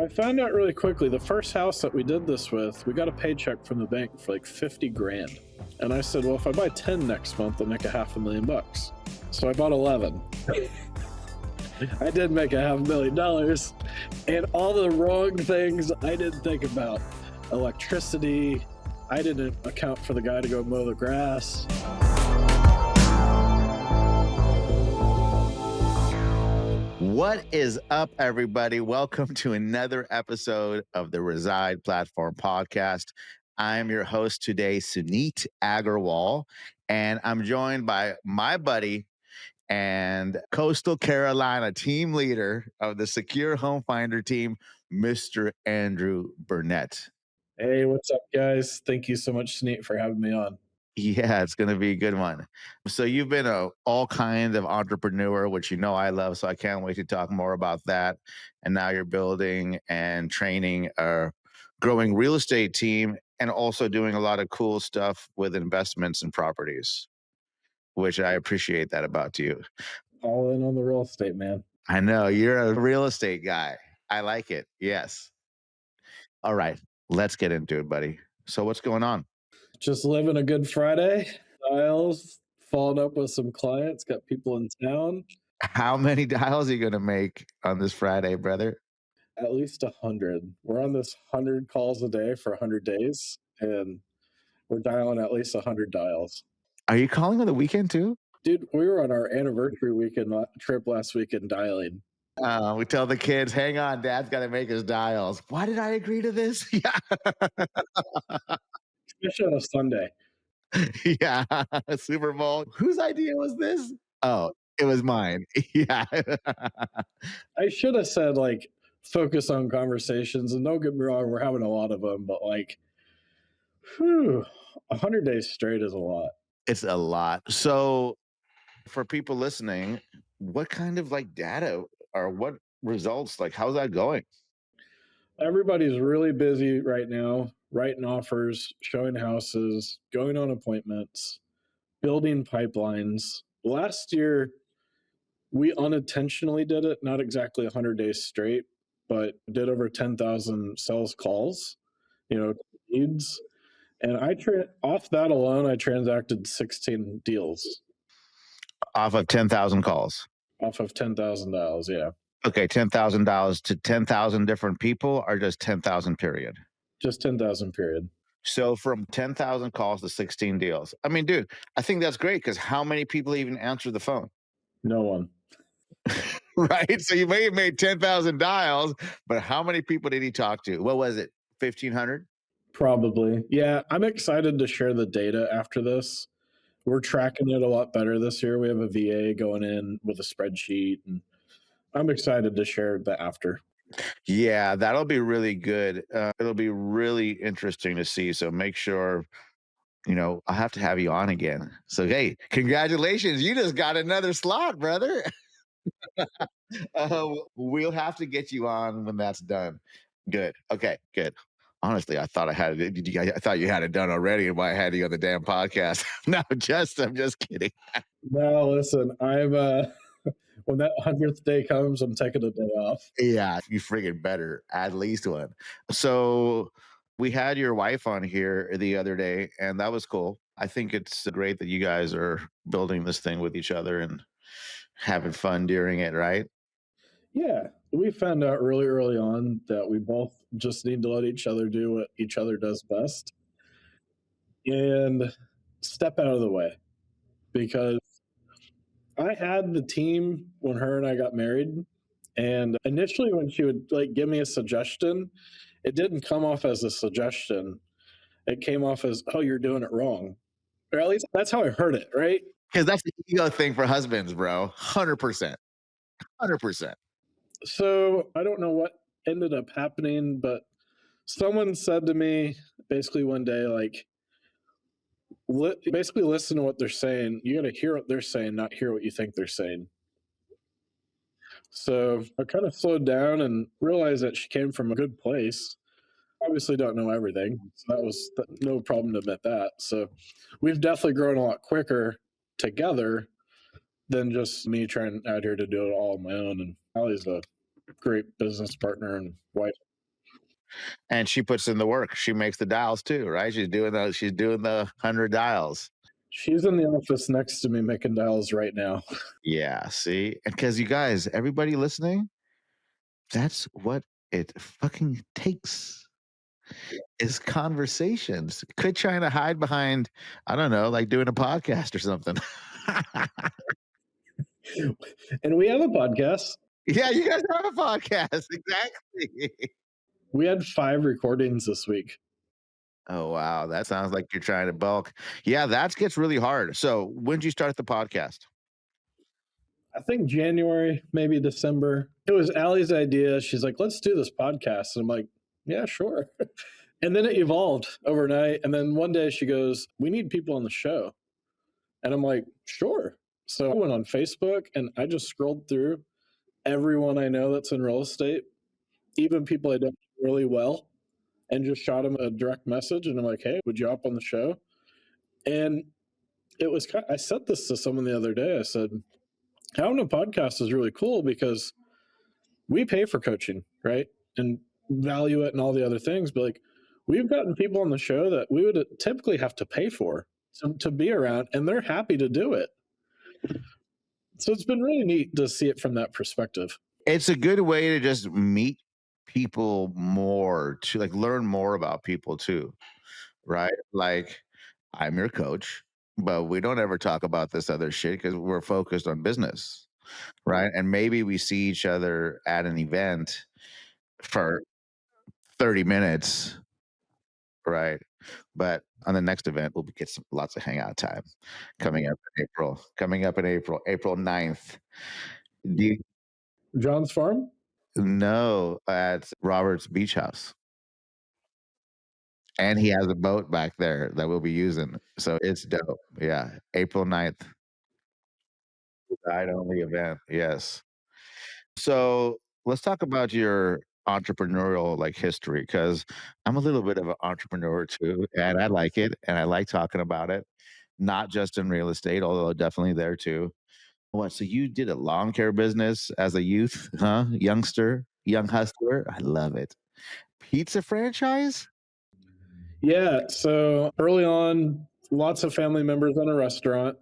I found out really quickly the first house that we did this with, we got a paycheck from the bank for like 50 grand. And I said, well, if I buy 10 next month, I'll make $500,000. So I bought 11. I did make $500,000, and all the wrong things I didn't think about. Electricity, I didn't account for the guy to go mow the grass. What is up, everybody? Welcome to another episode of the Reside Platform podcast. I'm your host today, Suneet Agarwal, and I'm joined by my buddy and Coastal Carolina team leader of the Secure Home Finder team, Mr. Andrew Burnett. Hey, what's up, guys? Thank you so much, Suneet, for having me on. Yeah, it's going to be a good one. So you've been all kinds of entrepreneur, which you know I love, so I can't wait to talk more about that. And now you're building and training a growing real estate team and also doing a lot of cool stuff with investments and properties, which I appreciate that about you. All in on the real estate, man. I know you're a real estate guy. I like it. Yes. All right, let's get into it, buddy. So what's going on? Just living a good Friday. Dials, followed up with some clients, got people in town. How many dials are you going to make on this Friday, brother? At least 100. We're on this 100 calls a day for 100 days, and we're dialing at least 100 dials. Are you calling on the weekend too? Dude, we were on our anniversary weekend trip last weekend dialing. We tell the kids, hang on, dad's got to make his dials. Why did I agree to this? Yeah. Especially on a Sunday. Yeah. Super Bowl. Whose idea was this? Oh, it was mine. Yeah. I should have said, like, focus on conversations. And don't get me wrong, we're having a lot of them, but like, 100 days straight is a lot. It's a lot. So for people listening, what kind of like data or what results, like how's that going? Everybody's really busy right now, writing offers, showing houses, going on appointments, building pipelines. Last year, we unintentionally did it, not exactly 100 days straight, but did over 10,000 sales calls, leads. And off that alone, I transacted 16 deals. Off of 10,000 calls. Off of $10,000, yeah. Okay, $10,000 to 10,000 different people or just 10,000 period? Just 10,000 period. So from 10,000 calls to 16 deals. I mean, dude, I think that's great because how many people even answer the phone? No one. Right? So you may have made 10,000 dials, but how many people did he talk to? What was it? 1,500? Probably. Yeah, I'm excited to share the data after this. We're tracking it a lot better this year. We have a VA going in with a spreadsheet, and I'm excited to share that after. Yeah, that'll be really good. It'll be really interesting to see. So make sure, I'll have to have you on again. So, hey, congratulations. You just got another slot, brother. We'll have to get you on when that's done. Good. Okay, good. Honestly, I thought I thought you had it done already and why I had you on the damn podcast. No, I'm just kidding. No, listen, I'm when that 100th day comes, I'm taking a day off. Yeah, you friggin' better at least one. So we had your wife on here the other day, and that was cool. I think it's great that you guys are building this thing with each other and having fun during it, right? Yeah, we found out really early on that we both just need to let each other do what each other does best and step out of the way, because I had the team when her and I got married, and initially when she would like give me a suggestion, it didn't come off as a suggestion. It came off as, "Oh, you're doing it wrong." Or at least that's how I heard it, right? Because that's the ego thing for husbands, bro. 100%. 100%. So I don't know what ended up happening, but someone said to me basically one day, like, basically listen to what they're saying. You got to hear what they're saying, not hear what you think they're saying. So I kind of slowed down and realized that she came from a good place. Obviously, don't know everything. So that was no problem to admit that. So we've definitely grown a lot quicker together than just me trying out here to do it all on my own. And Allie's a great business partner and wife. And she puts in the work. She makes the dials too, right? She's doing the 100 dials. She's in the office next to me making dials right now. Yeah, see? And because you guys, everybody listening, that's what it fucking takes is conversations. Quit trying to hide behind, I don't know, like doing a podcast or something. And we have a podcast. Yeah, you guys have a podcast. Exactly. We had 5 recordings this week. Oh, wow. That sounds like you're trying to bulk. Yeah, that gets really hard. So, when did you start the podcast? I think January, maybe December. It was Allie's idea. She's like, let's do this podcast. And I'm like, yeah, sure. And then it evolved overnight. And then one day she goes, we need people on the show. And I'm like, sure. So I went on Facebook and I just scrolled through everyone I know that's in real estate, even people I don't know really well, and just shot them a direct message. And I'm like, hey, would you hop on the show? And it was, I said this to someone the other day. I said, having a podcast is really cool because we pay for coaching, right? And value it and all the other things. But like, we've gotten people on the show that we would typically have to pay for to be around, and they're happy to do it. So it's been really neat to see it from that perspective. It's a good way to just meet people more, to like learn more about people too, right? Like, I'm your coach, but we don't ever talk about this other shit because we're focused on business, right? And maybe we see each other at an event for 30 minutes, right? But on the next event, we'll get some lots of hangout time coming up in April. Coming up in April, April 9th. Do you John's Farm? know at Robert's Beach House? And he has a boat back there that we'll be using. So it's dope. Yeah. April 9th, guide only event. Yes. So let's talk about your entrepreneurial like history because I'm a little bit of an entrepreneur too, and I like it and I like talking about it, not just in real estate, although definitely there too. What? So you did a lawn care business as a youth, huh? Youngster, young hustler. I love it. Pizza franchise? Yeah. So early on, lots of family members in a restaurant.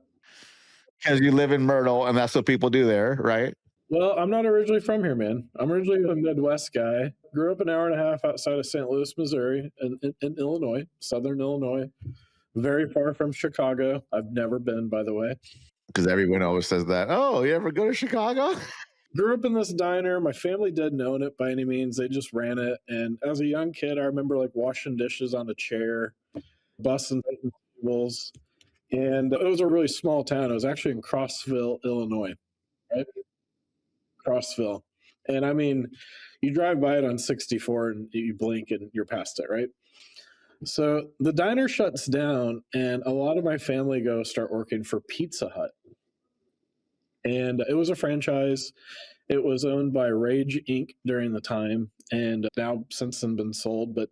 Because you live in Myrtle and that's what people do there, right? Well, I'm not originally from here, man. I'm originally a Midwest guy. Grew up an hour and a half outside of St. Louis, Missouri, in Illinois, Southern Illinois. Very far from Chicago. I've never been, by the way. Because everyone always says that. Oh, you ever go to Chicago? Grew up in this diner. My family didn't own it by any means. They just ran it. And as a young kid, I remember like washing dishes on a chair, bussing tables. And it was a really small town. It was actually in Crossville, Illinois, right? Crossville. And I mean, you drive by it on 64 and you blink and you're past it, right? So the diner shuts down, and a lot of my family go start working for Pizza Hut. And it was a franchise. It was owned by Rage Inc. during the time, and now since then been sold. But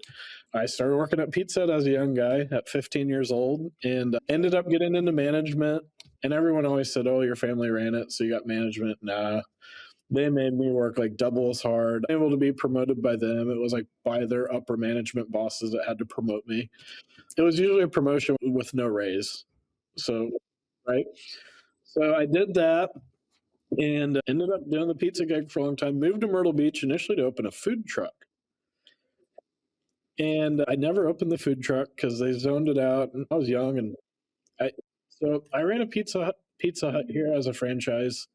I started working at Pizza Hut as a young guy at 15 years old, and ended up getting into management. And everyone always said, "Oh, your family ran it, so you got management." Nah, they made me work like double as hard. Able to be promoted by them. It was like by their upper management bosses that had to promote me. It was usually a promotion with no raise. So, right. So I did that and ended up doing the pizza gig for a long time. Moved to Myrtle Beach initially to open a food truck. And I never opened the food truck because they zoned it out. And I was young, and I ran a Pizza Hut here as a franchise,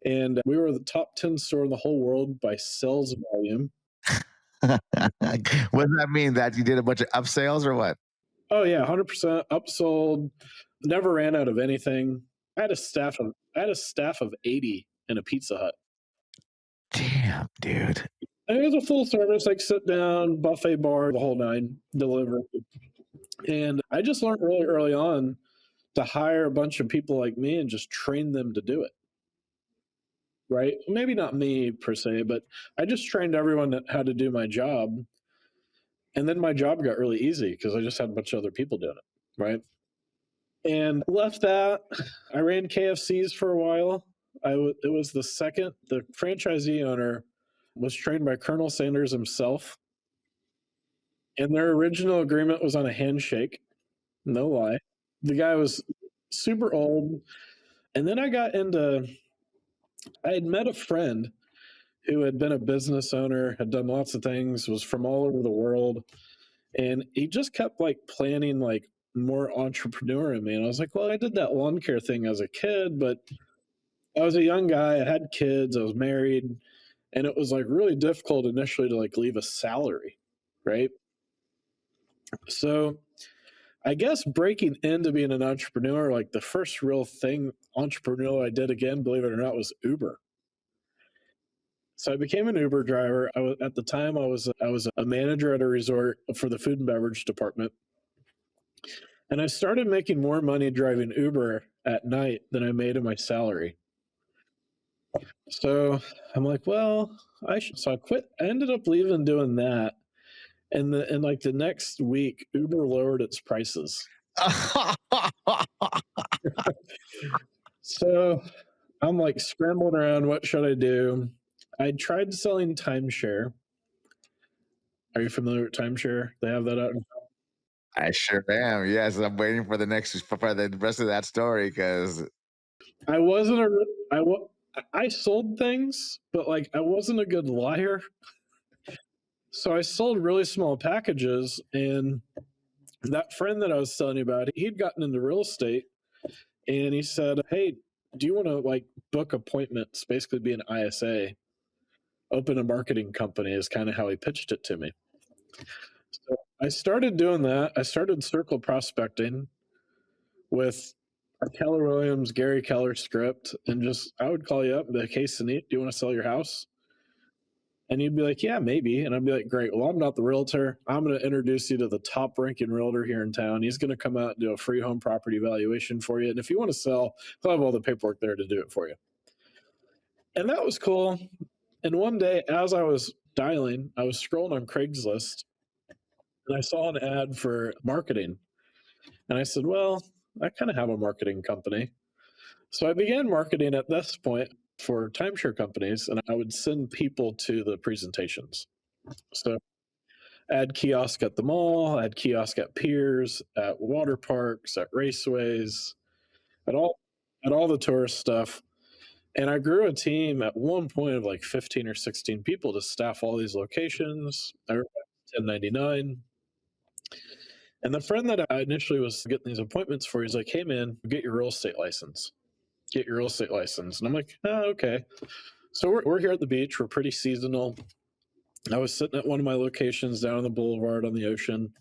and we were the top 10 store in the whole world by sales volume. What does that mean? That you did a bunch of upsales or what? Oh yeah, 100% upsold. Never ran out of anything. I had a staff of 80 in a Pizza Hut. Damn, dude. And it was a full service, like sit down, buffet bar, the whole nine, delivery. And I just learned really early on to hire a bunch of people like me and just train them to do it. Right? Maybe not me per se, but I just trained everyone how to do my job. And then my job got really easy because I just had a bunch of other people doing it. Right. And left that. I ran KFCs for a while. It was the franchisee owner was trained by Colonel Sanders himself. And their original agreement was on a handshake. No lie. The guy was super old. And then I had met a friend who had been a business owner, had done lots of things, was from all over the world. And he just kept like planning like more entrepreneur in me. And I was like, well, I did that lawn care thing as a kid, but I was a young guy. I had kids. I was married. And it was like really difficult initially to like leave a salary. Right. So I guess breaking into being an entrepreneur, like the first real thing entrepreneurial I did again, believe it or not, was Uber. So I became an Uber driver. At the time I was a manager at a resort for the food and beverage department. And I started making more money driving Uber at night than I made in my salary. So I'm like, well, so I quit. I ended up leaving doing that. And like the next week, Uber lowered its prices. So I'm like scrambling around. What should I do? I tried selling timeshare. Are you familiar with timeshare? They have that out. I sure am. Yes, I'm waiting for the rest of that story because I wasn't a I wa- I sold things, but like I wasn't a good liar. So I sold really small packages, and that friend that I was telling you about, he'd gotten into real estate, and he said, "Hey, do you want to like book appointments? Basically, be an ISA, open a marketing company." Is kind of how he pitched it to me. So I started doing that. I started circle prospecting with a Keller Williams, Gary Keller script, and just I would call you up and be like, "Hey, Suneet, do you want to sell your house?" And you'd be like, "Yeah, maybe." And I'd be like, "Great. Well, I'm not the realtor. I'm going to introduce you to the top ranking realtor here in town. He's going to come out and do a free home property valuation for you. And if you want to sell, he'll have all the paperwork there to do it for you." And that was cool. And one day, as I was dialing, I was scrolling on Craigslist and I saw an ad for marketing. And I said, well, I kind of have a marketing company. So I began marketing at this point for timeshare companies, and I would send people to the presentations. So I had kiosk at the mall, I had kiosk at piers, at water parks, at raceways, at all at all the tourist stuff. And I grew a team at one point of like 15 or 16 people to staff all these locations. I worked 1099. And the friend that I initially was getting these appointments for, he's like, "Hey man, get your real estate license. Get your real estate license." And I'm like, "Oh, okay." So we're here at the beach. We're pretty seasonal. I was sitting at one of my locations down on the boulevard on the ocean,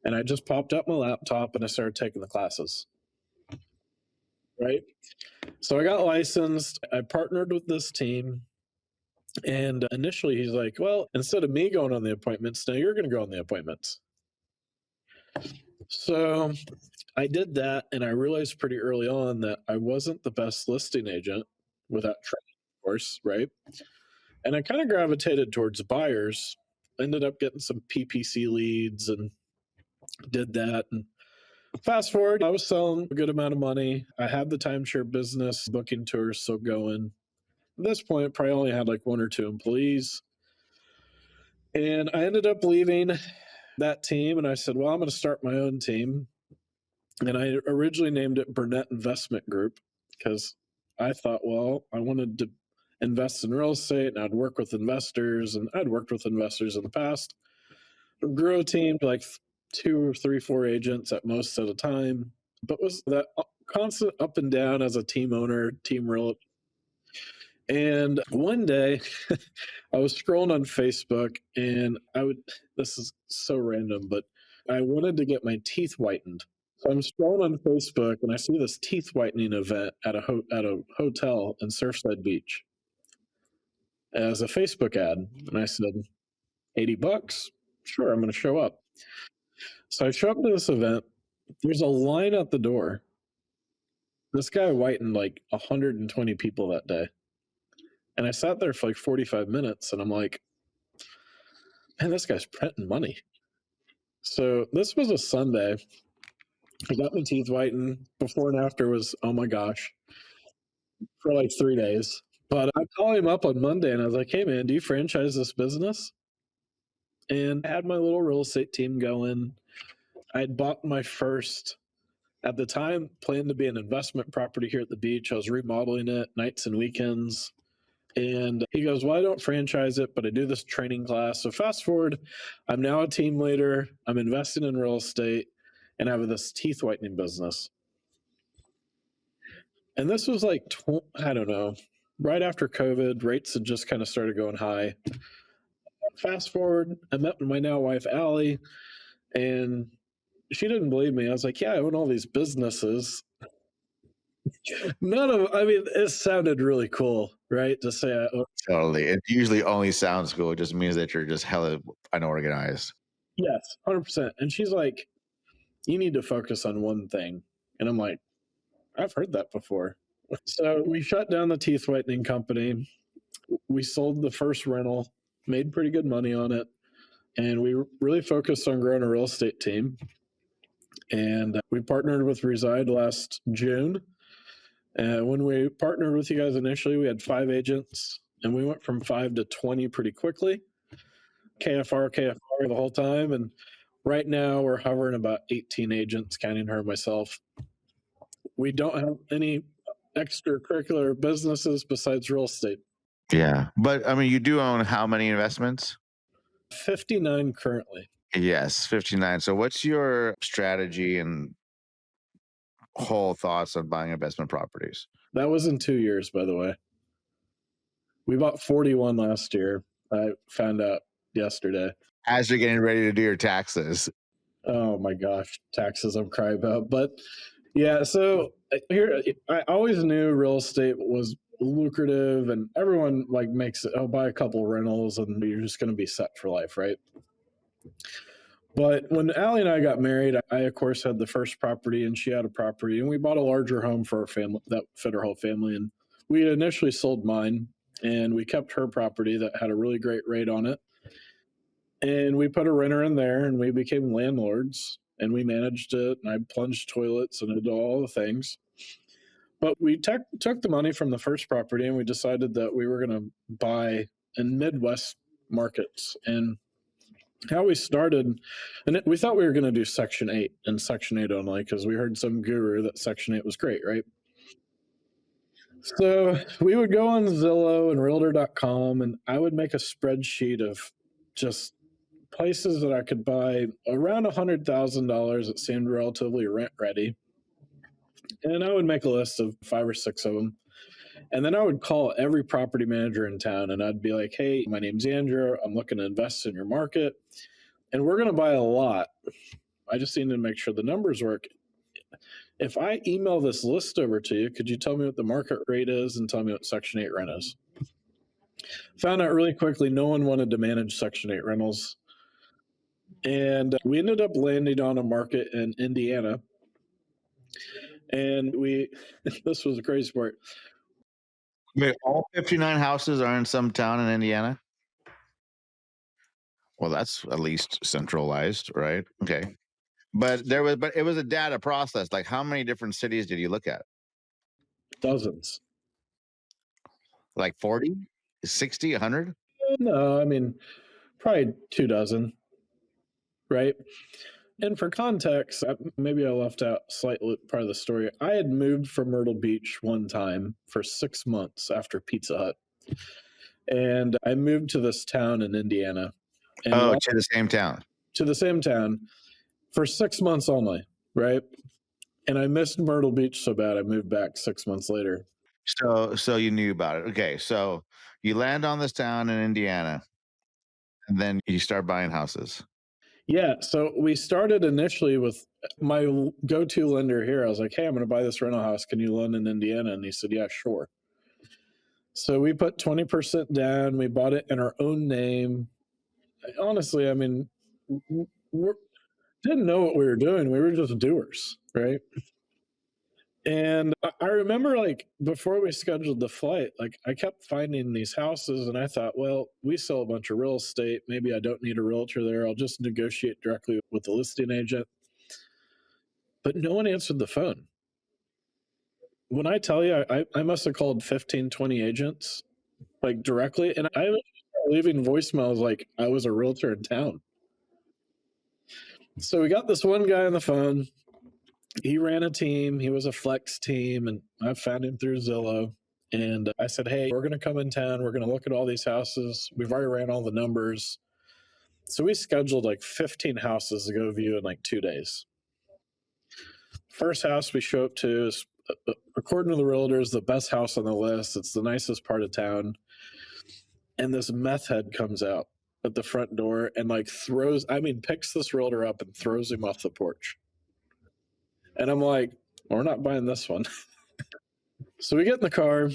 and I just popped up my laptop and I started taking the classes. Right. So I got licensed. I partnered with this team. And initially he's like, "Well, instead of me going on the appointments, now you're going to go on the appointments." So I did that. And I realized pretty early on that I wasn't the best listing agent without training, of course. Right. And I kind of gravitated towards buyers, ended up getting some PPC leads and did that. And fast forward, I was selling a good amount of money. I had the timeshare business, booking tours still going. At this point, probably only had like one or two employees. And I ended up leaving that team and I said, well, I'm going to start my own team. And I originally named it Burnett Investment Group because I thought, well, I wanted to invest in real estate and I'd work with investors, and I'd worked with investors in the past. Grew a team to like 2 or 3, 4 agents at most at a time, but was that constant up and down as a team owner, team real. And one day I was scrolling on Facebook and this is so random, but I wanted to get my teeth whitened. So I'm scrolling on Facebook and I see this teeth whitening event at a hotel in Surfside Beach as a Facebook ad. And I said, $80? Sure, I'm going to show up. So I show up to this event. There's a line at the door. This guy whitened like 120 people that day. And I sat there for like 45 minutes and I'm like, man, this guy's printing money. So this was a Sunday. I got my teeth whitened. Before and after was, oh my gosh, for like 3 days. But I called him up on Monday and I was like, hey man, do you franchise this business? and I had my little real estate team going. I'd bought my first, at the time, planned to be an investment property here at the beach. I was remodeling it nights and weekends. And he goes, well, I don't franchise it, but I do this training class. So fast forward, I'm now a team leader. I'm investing in real estate and I have this teeth whitening business. And this was like, I don't know, right after COVID, rates had just kind of started going high. Fast forward, I met my now wife, Allie, and she didn't believe me. I was like, yeah, I own all these businesses. None of, I mean, it sounded really cool, right? To say I own. Totally. It usually only sounds cool. It just means that you're just hella unorganized. Yes, 100%. And she's like, you need to focus on one thing. And I'm like, I've heard that before. So we shut down the teeth whitening company. We sold the first rental, made pretty good money on it. And we really focused on growing a real estate team. And we partnered with Reside last June. And when we partnered with you guys initially, we had 5 agents and we went from 5 to 20 pretty quickly. KFR the whole time. And right now we're hovering about 18 agents, counting her and myself. We don't have any extracurricular businesses besides real estate. Yeah. But I mean, you do own how many investments? 59 currently. Yes, 59. So what's your strategy and whole thoughts on buying investment properties? That was in 2 years, by the way. We bought 41 last year. I found out yesterday. As you're getting ready to do your taxes. Oh my gosh, taxes I'm crying about. But yeah, so here, I always knew real estate was lucrative and everyone like makes it, oh, buy a couple rentals and you're just going to be set for life, right? But when Allie and I got married, I of course had the first property and she had a property and we bought a larger home for our family that fit our whole family. And we initially sold mine and we kept her property that had a really great rate on it. And we put a renter in there and we became landlords and we managed it. And I plunged toilets and I did all the things. But we took the money from the first property and we decided that we were going to buy in Midwest markets. And how we started, and we thought we were going to do Section 8 and Section 8 only because we heard some guru that Section 8 was great, right? So we would go on Zillow and Realtor.com and I would make a spreadsheet of just places that I could buy around $100,000 that seemed relatively rent ready. And I would make a list of 5 or 6 of them. And then I would call every property manager in town and I'd be like, hey, my name's Andrew. I'm looking to invest in your market. And we're going to buy a lot. I just need to make sure the numbers work. If I email this list over to you, could you tell me what the market rate is and tell me what Section 8 rent is? Found out really quickly no one wanted to manage Section 8 rentals. And we ended up landing on a market in Indiana. And this was a crazy part. Wait, all 59 houses are in some town in Indiana? Well, that's at least centralized, right? Okay. But it was a data process. Like, how many different cities did you look at? Dozens. Like 40, 60, 100? No, I mean, probably 2 dozen, right? And for context, maybe I left out slightly part of the story. I had moved from Myrtle Beach one time for 6 months after Pizza Hut. And I moved to this town in Indiana. And to the same town. To the same town for 6 months only, right? And I missed Myrtle Beach so bad I moved back 6 months later. So you knew about it. Okay, so you land on this town in Indiana, and then you start buying houses. Yeah, so we started initially with my go-to lender here. I was like, hey, I'm going to buy this rental house. Can you lend in Indiana? And he said, yeah, sure. So we put 20% down. We bought it in our own name. Honestly, I mean, we didn't know what we were doing. We were just doers, right? And I remember, like, before we scheduled the flight, like, I kept finding these houses and I thought, well, we sell a bunch of real estate. Maybe I don't need a realtor there. I'll just negotiate directly with the listing agent. But no one answered the phone. When I tell you, I must have called 15, 20 agents, like, directly. And I leaving voicemails like I was a realtor in town. So we got this one guy on the phone. He ran a team. He was a flex team, and I found him through Zillow. And I said, hey, we're going to come in town. We're going to look at all these houses. We've already ran all the numbers. So we scheduled like 15 houses to go view in like 2 days. First house we show up to is, according to the realtors, the best house on the list. It's the nicest part of town. And this meth head comes out at the front door and like picks this realtor up and throws him off the porch. And I'm like, we're not buying this one. So we get in the car.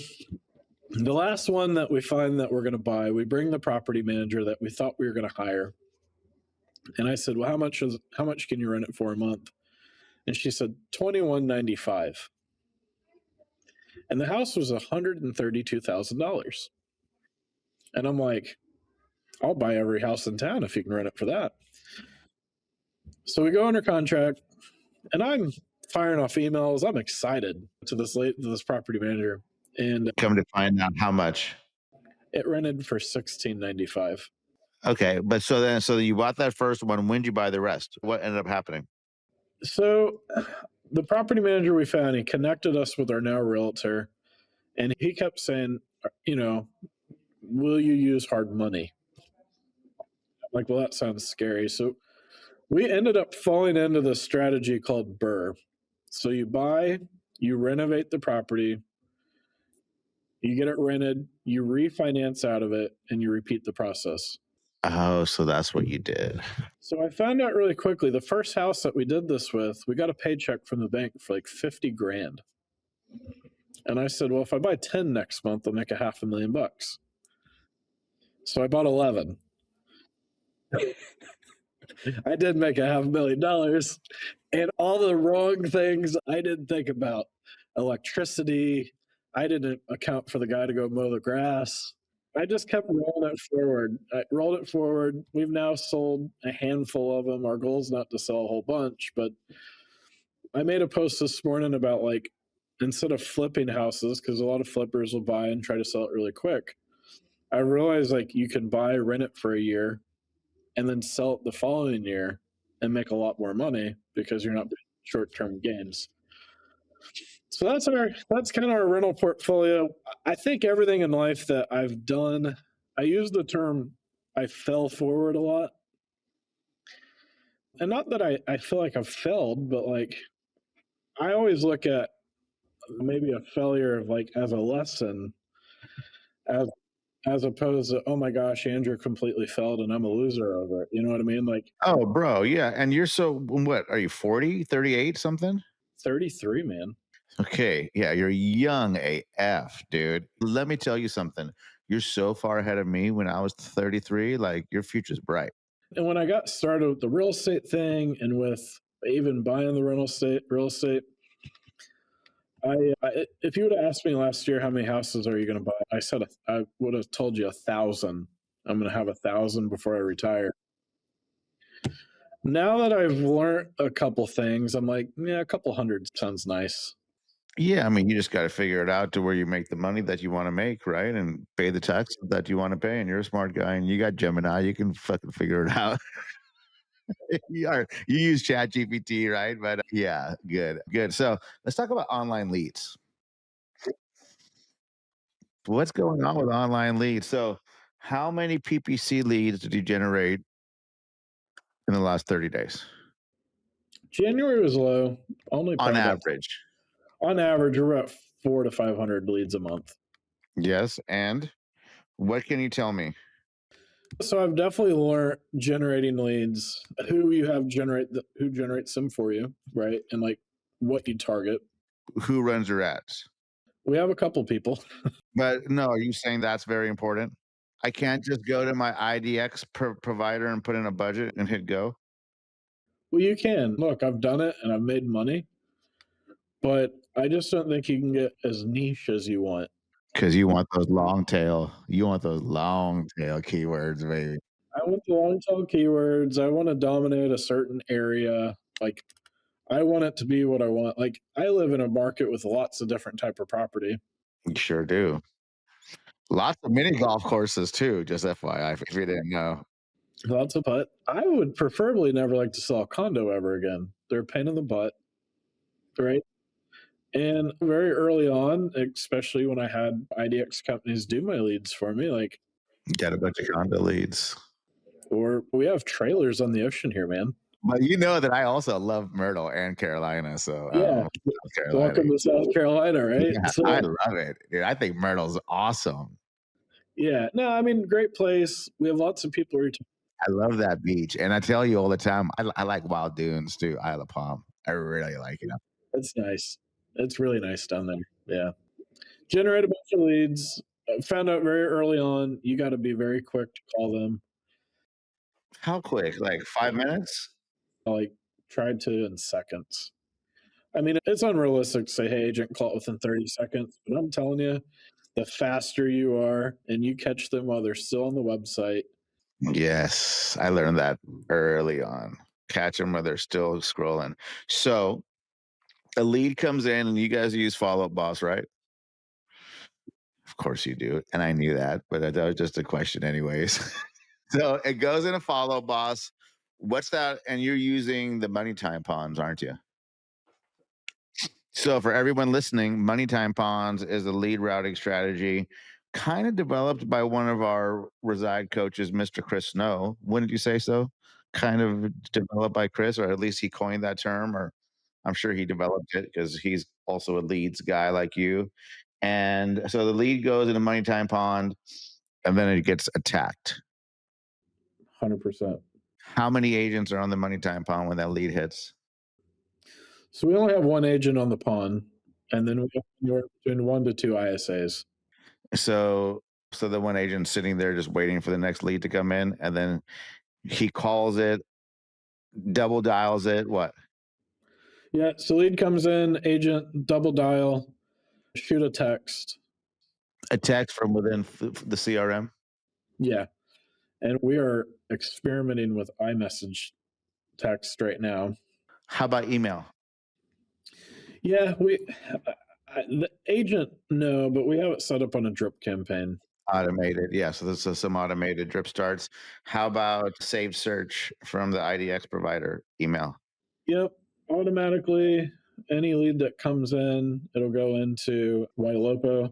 The last one that we find that we're going to buy, we bring the property manager that we thought we were going to hire. And I said, well, how much can you rent it for a month? And she said, $21.95. And the house was $132,000. And I'm like, I'll buy every house in town if you can rent it for that. So we go under contract, and I'm firing off emails. I'm excited to this property manager. And Come to find out how much. it rented for $16.95. Okay, but so you bought that first one. When did you buy the rest? What ended up happening? So the property manager we found, he connected us with our now realtor, and he kept saying, will you use hard money? I'm like, well, that sounds scary. So we ended up falling into the strategy called BRRRR. So you buy, you renovate the property, you get it rented, you refinance out of it, and you repeat the process. Oh, so that's what you did. So I found out really quickly, the first house that we did this with, we got a paycheck from the bank for like 50 grand. And I said, well, if I buy 10 next month, I'll make $500,000. So I bought 11. I did make $500,000, and all the wrong things I didn't think about. Electricity. I didn't account for the guy to go mow the grass. I just kept rolling it forward. I rolled it forward. We've now sold a handful of them. Our goal is not to sell a whole bunch, but I made a post this morning about like, instead of flipping houses, because a lot of flippers will buy and try to sell it really quick, I realized like you can buy, rent it for a year, and then sell it the following year and make a lot more money because you're not doing short-term gains. So that's kind of our rental portfolio. I think everything in life that I've done, I use the term I fell forward a lot. And not that I feel like I've failed, but like I always look at maybe a failure of like as a lesson, as opposed to, oh my gosh, Andrew completely failed and I'm a loser over it. You know what I mean? Like, Oh, bro, yeah. And you're what are you, 40, 38, something? 33, man. Okay, yeah, you're young AF, dude. Let me tell you something. You're so far ahead of me when I was 33. Like, your future's bright. And when I got started with the real estate thing and with even buying the real estate, if you would have asked me last year how many houses are you going to buy, I said I would have told you 1,000. I'm going to have 1,000 before I retire. Now that I've learned a couple things, I'm like, yeah, a couple hundred sounds nice. Yeah, I mean, you just got to figure it out to where you make the money that you want to make, right? And pay the taxes that you want to pay. And you're a smart guy and you got Gemini. You can fucking figure it out. You use Chat GPT, right? But yeah, good, good. So let's talk about online leads. What's going on with online leads? So, how many PPC leads did you generate in the last 30 days? January was low, only On probably average. on average, we're about 400 to 500 leads a month. Yes. And what can you tell me? So I've definitely learned generating leads, who generates them for you, right? And like what you target. Who runs your ads? We have a couple people. But no, are you saying that's very important? I can't just go to my IDX provider and put in a budget and hit go? Well, you can. Look, I've done it and I've made money, but I just don't think you can get as niche as you want. Because you want those long tail keywords, baby. I want the long tail keywords. I want to dominate a certain area. Like I want it to be what I want. Like I live in a market with lots of different type of property. You sure do. Lots of mini golf courses too, just FYI, if you didn't know. Lots of butt. I would preferably never like to sell a condo ever again. They're a pain in the butt, right? And very early on, especially when I had IDX companies do my leads for me, like, Get a bunch of condo leads. or we have trailers on the ocean here, man. But you know that I also love Myrtle and Carolina, so Yeah. South Carolina. Welcome to South Carolina, right? Yeah, So, I love it, dude. I think Myrtle's awesome. yeah, no, I mean, great place. We have lots of people who I love that beach, and I tell you all the time, I like Wild Dunes too, Isle of Palm. I really like it. it's nice. It's really nice down there. Yeah. Generate a bunch of leads. Found out very early on, you got to be very quick to call them. How quick? Like 5 minutes? Like, tried to in seconds. I mean, it's unrealistic to say, hey, agent, call it within 30 seconds. But I'm telling you, the faster you are and you catch them while they're still on the website. Yes, I learned that early on. Catch them while they're still scrolling. So a lead comes in, and you guys use Follow Up Boss, right? Of course you do, and I knew that, but that was just a question, anyways. So it goes in a Follow Up Boss. What's that? And you're using the money time pawns, aren't you? So for everyone listening, money time pawns is a lead routing strategy kind of developed by one of our reside coaches, Mr. Chris Snow. Wouldn't you say so? Kind of developed by Chris, or at least he coined that term, or I'm sure he developed it because he's also a leads guy like you. And so the lead goes in a money time pond, and then it gets attacked. 100%. How many agents are on the money time pond when that lead hits? So we only have one agent on the pond, and then we have anywhere between 1 to 2 ISAs. So the one agent sitting there just waiting for the next lead to come in, and then he calls it, double dials it. What? Yeah. So lead comes in, agent double dial, shoot a text. A text from within the CRM. Yeah. And we are experimenting with iMessage text right now. How about email? Yeah, the agent, no, but we have it set up on a drip campaign. Automated, yeah. So this is some automated drip starts. How about saved search from the IDX provider email? Yep, automatically. Any lead that comes in, it'll go into Ylopo,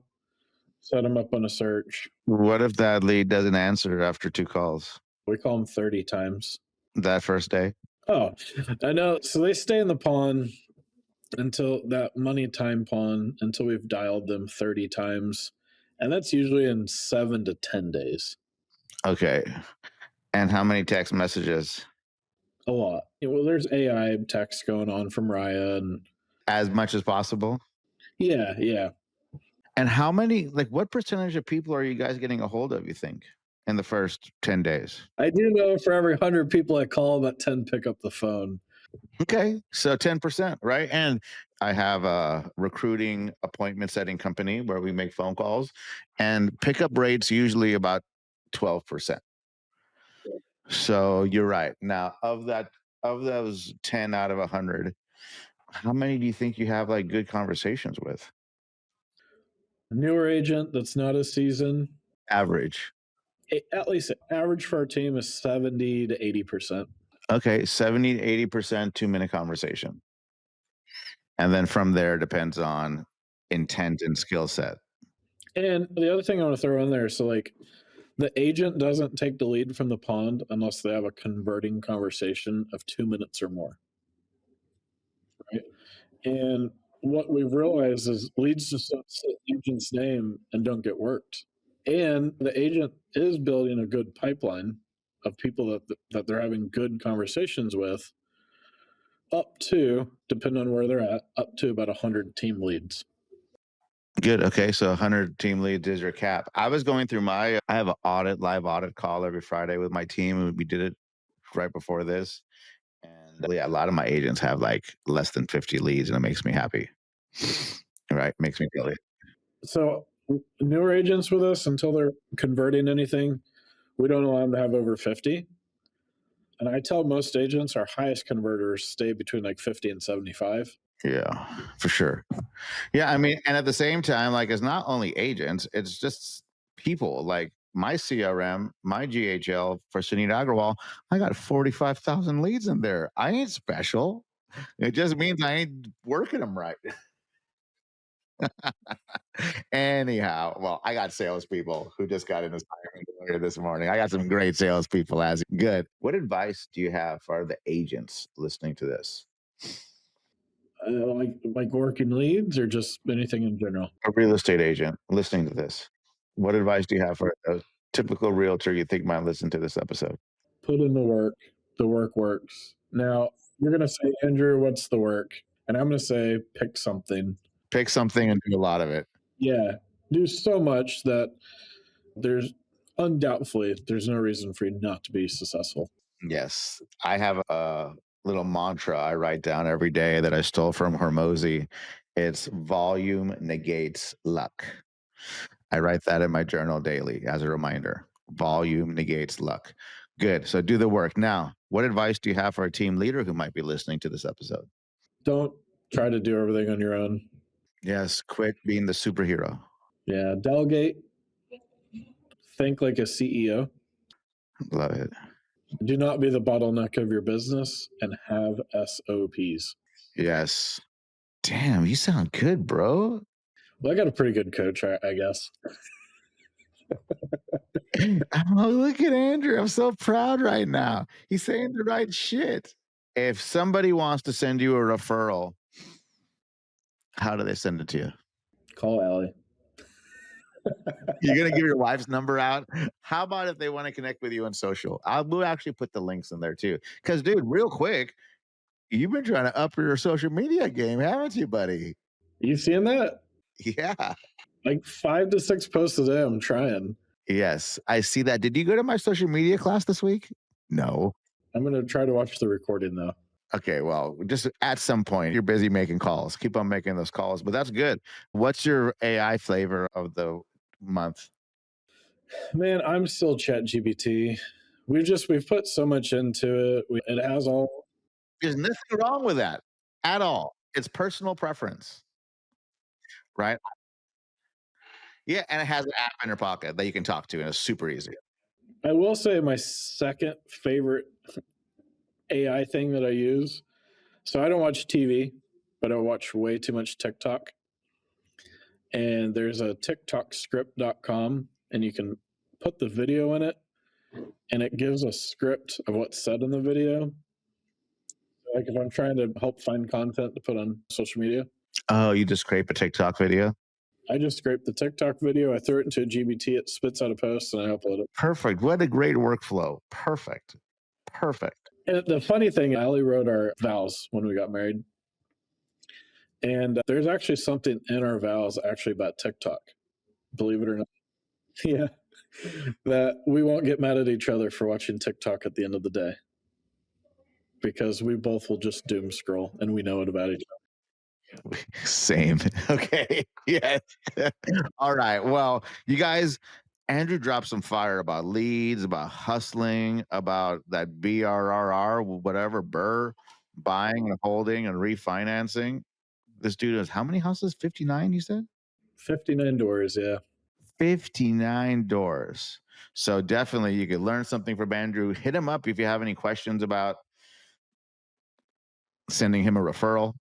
set them up on a search. What if that lead doesn't answer after 2 calls We call them 30 times. that first day? Oh, I know. So they stay in the pawn until that money time pawn until we've dialed them 30 times. And that's usually in 7 to 10 days. Okay. And how many text messages? A lot. Well, there's AI text going on from Raya and As much as possible. yeah. And how many, like, what percentage of people are you guys getting a hold of, you think, in the first 10 days? I do know for every 100 people I call, about 10 pick up the phone. Okay. So 10%, right? And I have a recruiting appointment setting company where we make phone calls, and pickup rates usually about 12%. So you're right. Now, of those 10 out of 100, how many do you think you have like good conversations with? Newer agent that's not a season, Average. at least average for our team is 70 to 80%. Okay, 70 to 80% 2-minute conversation. And then from there depends on intent and skill set. And the other thing I want to throw in there, so like the agent doesn't take the lead from the pond unless they have a converting conversation of 2 minutes or more. Right. And what we've realized is leads just don't say the agent's name and don't get worked. And the agent is building a good pipeline of people that they're having good conversations with, up to, depending on where they're at, up to about 100 team leads. Good. Okay. So 100 team leads is your cap. I was going through I have an live audit call every Friday with my team. And we did it right before this. And yeah, a lot of my agents have like less than 50 leads, and it makes me happy. Right. Makes me feel it. So newer agents with us, until they're converting anything, we don't allow them to have over 50. And I tell most agents our highest converters stay between like 50 and 75. Yeah, for sure. Yeah. I mean, and at the same time, like, it's not only agents, it's just people. Like my CRM, my GHL for Suneet Agrawal, I got 45,000 leads in there. I ain't special. It just means I ain't working them right. Anyhow, well, I got salespeople who just got in this hiring this morning. I got some great salespeople. As good. What advice do you have for the agents listening to this? Like working leads or just anything in general? A real estate agent listening to this, what advice do you have for a typical realtor you think might listen to this episode? Put in the work. The work works. Now, you're going to say, Andrew, what's the work? And I'm going to say, pick something. Pick something and do a lot of it. Yeah. Do so much that there's undoubtedly there's no reason for you not to be successful. Yes. I have a little mantra I write down every day that I stole from Hormozy. It's volume negates luck. I write that in my journal daily as a reminder. Volume negates luck. Good. So do the work. Now, what advice do you have for a team leader who might be listening to this episode? Don't try to do everything on your own. Yes. Quit being the superhero. Yeah. Delegate. Think like a CEO. Love it. Do not be the bottleneck of your business and have SOPs. Yes. Damn, you sound good, bro. Well, I got a pretty good coach, I guess. Oh, look at Andrew. I'm so proud right now. He's saying the right shit. If somebody wants to send you a referral, how do they send it to you? Call Allie. You're going to give your wife's number out? How about if they want to connect with you on social? We'll actually put the links in there too. Because, dude, real quick, you've been trying to up your social media game, haven't you, buddy? You seeing that? Yeah. Like 5 to 6 posts a day. I'm trying. Yes, I see that. Did you go to my social media class this week? No. I'm going to try to watch the recording though. Okay, well, just at some point, you're busy making calls. Keep on making those calls, but that's good. What's your AI flavor of the month? Man, I'm still ChatGPT. We've put so much into it. It has all. There's nothing wrong with that at all. It's personal preference, right? Yeah, and it has an app in your pocket that you can talk to, and it's super easy. I will say my second favorite AI thing that I use. So I don't watch TV, but I watch way too much TikTok. And there's a TikTokscript.com, and you can put the video in it, and it gives a script of what's said in the video. Like if I'm trying to help find content to put on social media. Oh, you just scrape a TikTok video? I just scrape the TikTok video, I throw it into a GBT, it spits out a post, and I upload it. Perfect. What a great workflow. Perfect. And the funny thing, Allie wrote our vows when we got married. And there's actually something in our vows actually about TikTok, believe it or not. Yeah. That we won't get mad at each other for watching TikTok at the end of the day. Because we both will just doom scroll and we know it about each other. Same. Okay. Yeah. All right. Well, you guys, Andrew dropped some fire about leads, about hustling, about that BRRRR, whatever, BRRRR, buying and holding and refinancing. This dude has how many houses? 59, you said? 59 doors, yeah. 59 doors. So definitely you could learn something from Andrew. Hit him up if you have any questions about sending him a referral.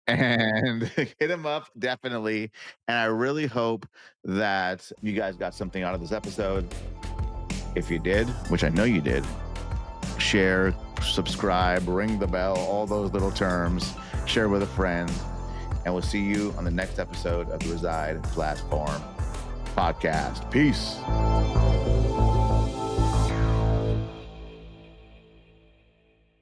And hit him up, definitely. And I really hope that you guys got something out of this episode. If you did, which I know you did, share, subscribe, ring the bell, all those little terms, share with a friend. And we'll see you on the next episode of the Reside Platform Podcast. Peace.